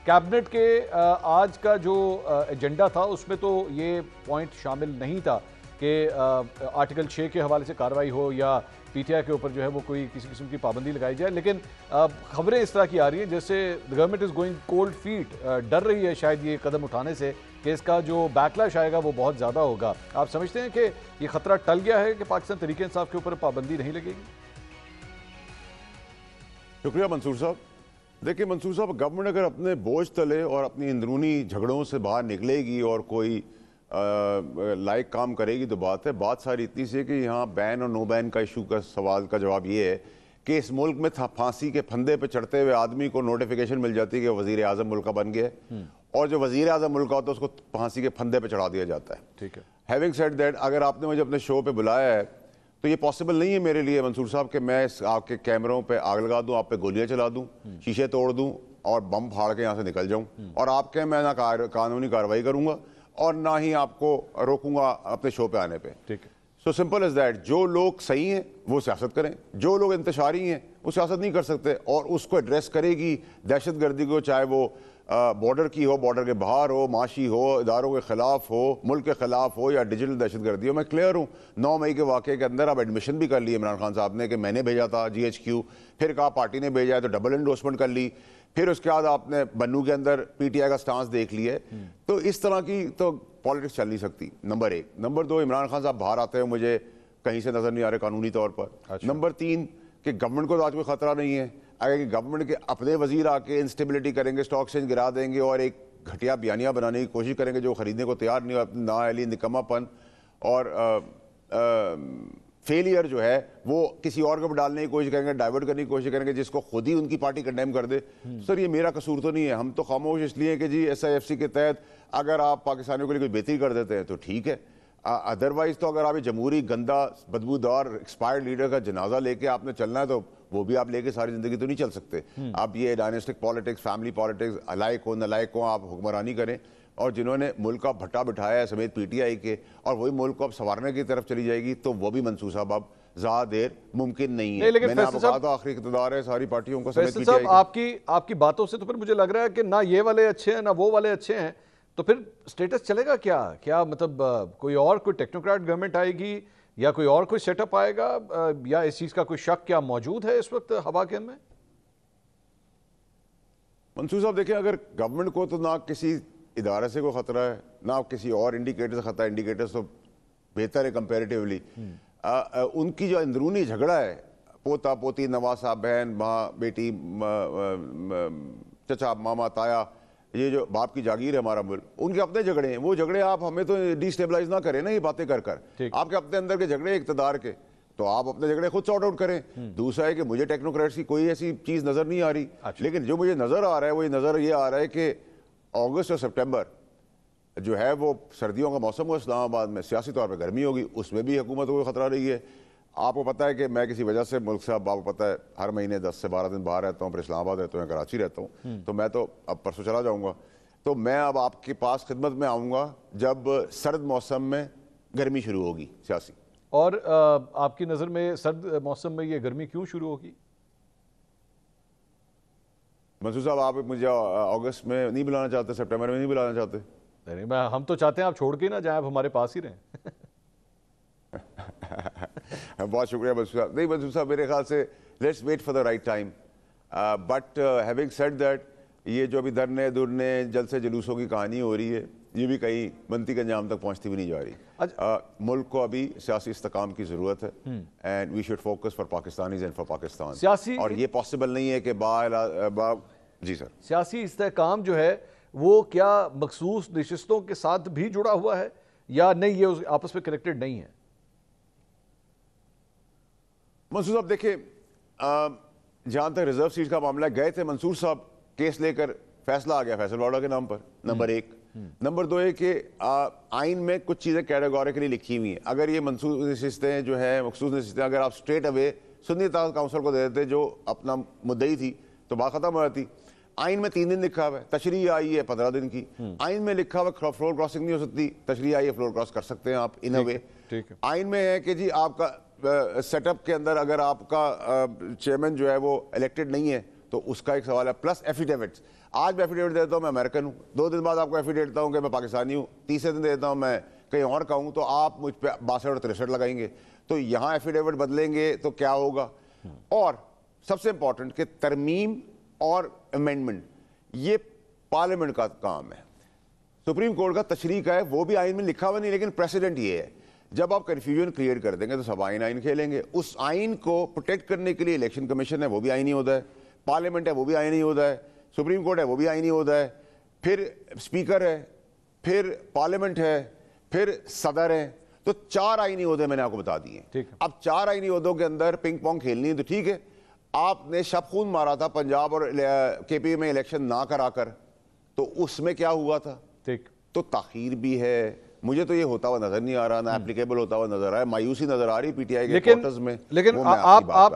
Cabinet के आज का जो एजेंडा था उसमें तो ये पॉइंट शामिल नहीं था कि आर्टिकल 6 के हवाले से कार्रवाई हो या पीटीआई के ऊपर जो है वो कोई किसी किस्म की पाबंदी लगाई जाए, लेकिन खबरें इस तरह की आ रही हैं जैसे the government is going cold feet, डर रही है शायद ये कदम उठाने से कि इसका जो बैकलैश आएगा वो बहुत ज़्यादा होगा। आप समझते हैं कि ये खतरा टल गया है कि पाकिस्तान तहरीक इंसाफ के ऊपर पाबंदी नहीं लगेगी? शुक्रिया मंसूर साहब। देखिए मंसूर साहब, गवर्नमेंट अगर अपने बोझ तले और अपनी अंदरूनी झगड़ों से बाहर निकलेगी और कोई लायक काम करेगी तो बात सारी इतनी सी है कि यहाँ बैन और नो बैन का इशू का सवाल का जवाब ये है कि इस मुल्क में फांसी के फंदे पे चढ़ते हुए आदमी को नोटिफिकेशन मिल जाती है कि वजीर आजम मुल्क का बन गया है, और जो वजीर आजम मुल्क का होता है उसको फांसी के फंदे पे चढ़ा दिया जाता है। ठीक है। हैविंग सेड दैट, अगर आपने मुझे अपने शो पे बुलाया है तो ये पॉसिबल नहीं है मेरे लिए मंसूर साहब कि मैं आपके कैमरों पे आग लगा दूं, आप पे गोलियां चला दूं, शीशे तोड़ दूं और बम फाड़ के यहाँ से निकल जाऊं, और आपके मैं ना कानूनी कार्रवाई करूंगा और ना ही आपको रोकूंगा अपने शो पे आने पे। ठीक है। सो सिंपल इज दैट, जो लोग सही हैं वो सियासत करें, जो लोग इंतशारी हैं वो सियासत नहीं कर सकते, और उसको एड्रेस करेगी दहशत गर्दी को, चाहे वो बॉर्डर की हो, बॉर्डर के बाहर हो, माशी हो, इदारों के खिलाफ हो, मुल्क के खिलाफ हो या डिजिटल दहशत गर्दी हो। मैं क्लियर हूँ, 9 मई के वाक़े के अंदर अब एडमिशन भी कर ली इमरान खान साहब ने कि मैंने भेजा था GHQ, फिर कहा पार्टी ने भेजा है तो डबल एंडोर्समेंट कर ली, फिर उसके बाद आपने बन्नू के अंदर PTI का स्टांस देख लिया है। तो इस तरह की तो पॉलिटिक्स चल नहीं सकती, नंबर 1। नंबर 2, इमरान खान साहब बाहर आते हैं मुझे कहीं से नजर नहीं आ रहे कानूनी तौर पर। अच्छा। नंबर 3 कि गवर्नमेंट को तो आज कोई खतरा नहीं है, अगर गवर्नमेंट के अपने वजीर आके इंस्टेबिलिटी करेंगे, स्टॉक एक्सचेंज गिरा देंगे और एक घटिया बयानिया बनाने की कोशिश करेंगे जो खरीदने को तैयार नहीं, ना अली निकम्मापन और फेलियर जो है वो किसी और को डालने की कोशिश करेंगे, डाइवर्ट करने की कोशिश करेंगे जिसको खुद ही उनकी पार्टी कंडेम कर दे। सर ये मेरा कसूर तो नहीं है, हम तो खामोश इसलिए कि जी SIFC के तहत अगर आप पाकिस्तानियों के लिए कोई बेहतरी कर देते हैं तो ठीक है, अदरवाइज तो अगर आप जमहूरी गंदा बदबूदार एक्सपायर्ड लीडर का जनाजा लेके आपने चलना है तो वो भी आप लेके सारी जिंदगी तो नहीं चल सकते। आप ये डायनेस्टिक पॉलिटिक्स, फैमिली पॉलिटिक्स, अलायक हो नलायक हो, आप हुक्मरानी करें, और जिन्होंने मुल्क का भट्टा बिठाया है समेत PTI के, और वही मुल्क को अब संवारने की तरफ चली जाएगी तो वो भी मंसूर साहब अब ज़्यादा देर मुमकिन नहीं है। लेकिन मैंने आपको कहा था आखिरी इक़्तिदार है सारी पार्टियों को समेत फैसल साहब, आपकी बातों से तो फिर मुझे लग रहा है कि ना ये वाले अच्छे हैं ना वो वाले अच्छे हैं, तो फिर स्टेटस चलेगा क्या मतलब कोई टेक्नोक्रेट गवर्नमेंट आएगी या कोई और कोई सेटअप आएगा, या इस चीज का कोई शक क्या मौजूद है इस वक्त हवा के में? मंसूर साहब देखिए, अगर गवर्नमेंट को तो ना किसी इदारे से कोई खतरा है ना किसी और इंडिकेटर से खतरा है, इंडिकेटर्स तो बेहतर है कंपेरेटिवली। उनकी जो अंदरूनी झगड़ा है, पोता पोती, नवाज साहब, बहन, माँ बेटी, चचा मामा ताया, ये जो बाप की जागीर है हमारा मुल्क, उनके अपने झगड़े हैं। वो झगड़े आप हमें तो डिस्टेबलाइज ना करें ना ये बातें कर आपके अपने अंदर के झगड़े इक़्तिदार के, तो आप अपने झगड़े खुद सॉर्ट आउट करें। दूसरा है कि मुझे टेक्नोक्रेट्स की कोई ऐसी चीज नजर नहीं आ रही। लेकिन जो मुझे नजर आ रहा है वो ये आ रहा है कि अगस्त और सितंबर जो है वो सर्दियों का मौसम हो इस्लामाबाद में, सियासी तौर पर गर्मी होगी, उसमें भी हुकूमत को खतरा रही है। आपको पता है कि मैं किसी वजह से मुल्क से, अब आपको पता है हर महीने 10 से 12 दिन बाहर रहता हूँ, फिर इस्लामाबाद रहता हूँ, कराची रहता हूँ, तो मैं तो अब परसों चला जाऊँगा। तो मैं अब आपके पास खिदमत में आऊँगा जब सर्द मौसम में गर्मी शुरू होगी सियासी। और आपकी नज़र में सर्द मौसम में ये गर्मी क्यों शुरू होगी? मंसूर साहब, आप मुझे अगस्त में नहीं बुलाना चाहते, सितंबर में नहीं बुलाना चाहते? नहीं, मैं हम तो चाहते हैं आप छोड़ के ना जाए, आप हमारे पास ही रहें। बहुत शुक्रिया मंसूर साहब। नहीं मंसूर साहब, मेरे ख्याल से let's wait for the right time, but having said that, ये जो अभी धरने धुरने जल से जुलूसों की कहानी हो रही है, ये भी कहीं बनती के अंजाम तक पहुंचती भी नहीं जा रही। मुल्क को अभी सियासी इस्तेकाम की जरूरत है, and we should focus for Pakistanis and for Pakistan सियासी, और ये पॉसिबल नहीं है कि जी सर, सियासी इस्तेकाम जो है वो क्या मखसूस नशिस्तों के साथ भी जुड़ा हुआ है या नहीं, ये आपस में कनेक्टेड नहीं है? मंसूर साहब देखिए, जहां तक रिजर्व सीट का मामला, गए थे मंसूर साहब, केस लेकर फैसला आ गया फैसल वाडा के नाम पर, नंबर 1। नंबर 2 है कि आइन में कुछ चीजें कैटेगोरिकली लिखी हुई हैं। अगर ये मंसूस नशिस्तें जो है, मखसूस नशिस्तें अगर आप स्ट्रेट अवे सुन्नी ताकत काउंसिल को दे देते जो अपना मुद्दई थी तो बात खत्म हो जाती। आइन में 3 दिन लिखा हुआ है, तशरीह आई है 15 दिन की। आइन में लिखा हुआ फ्लोर क्रॉसिंग नहीं हो सकती, तशरीह आई है, फ्लोर क्रॉस कर सकते हैं आप इन अ वे। आइन में है कि जी आपका सेटअप के अंदर अगर आपका चेयरमैन जो है वो इलेक्टेड नहीं है तो उसका एक सवाल है, प्लस एफिडेविट्स। आज मैं एफिडेविट देता हूँ मैं अमेरिकन हूँ, 2 दिन बाद आपको एफिडेविट देता हूँ कि मैं पाकिस्तानी हूँ, तीसरे दिन देता हूँ मैं कहीं और का हूँ, तो आप मुझ पर 62 और 63 लगाएंगे। तो यहाँ एफिडेविट बदलेंगे तो क्या होगा? और सबसे इंपॉर्टेंट कि तरमीम और अमेंडमेंट ये पार्लियामेंट का काम है। सुप्रीम कोर्ट का तशरीह का है, वो भी आइन में लिखा हुआ नहीं, लेकिन प्रेसिडेंट ये है जब आप कन्फ्यूजन क्रिएट कर देंगे तो सब आइन खेलेंगे। उस आइन को प्रोटेक्ट करने के लिए इलेक्शन कमीशन है, वो भी आइनी होता है, पार्लियामेंट है वो भी आइनी होता है, सुप्रीम कोर्ट है वो भी आइनी होता है, फिर स्पीकर है, फिर पार्लियामेंट है, फिर सदर है। तो 4 आइनी होते मैंने आपको बता दिए। अब 4 आइनी होदों के अंदर पिंग पोंग खेलनी है तो ठीक है। आपने शब खून मारा था पंजाब और केपी में इलेक्शन ना कराकर, तो उसमें क्या हुआ था? ठीक, तो ताखीर भी है। मुझे तो ये होता हुआ नजर नहीं आ रहा, ना एप्लीकेबल होता हुआ नजर आ रहा है, मायूसी नजर आ रही पीटीआई के क्वार्टर्स में। लेकिन आप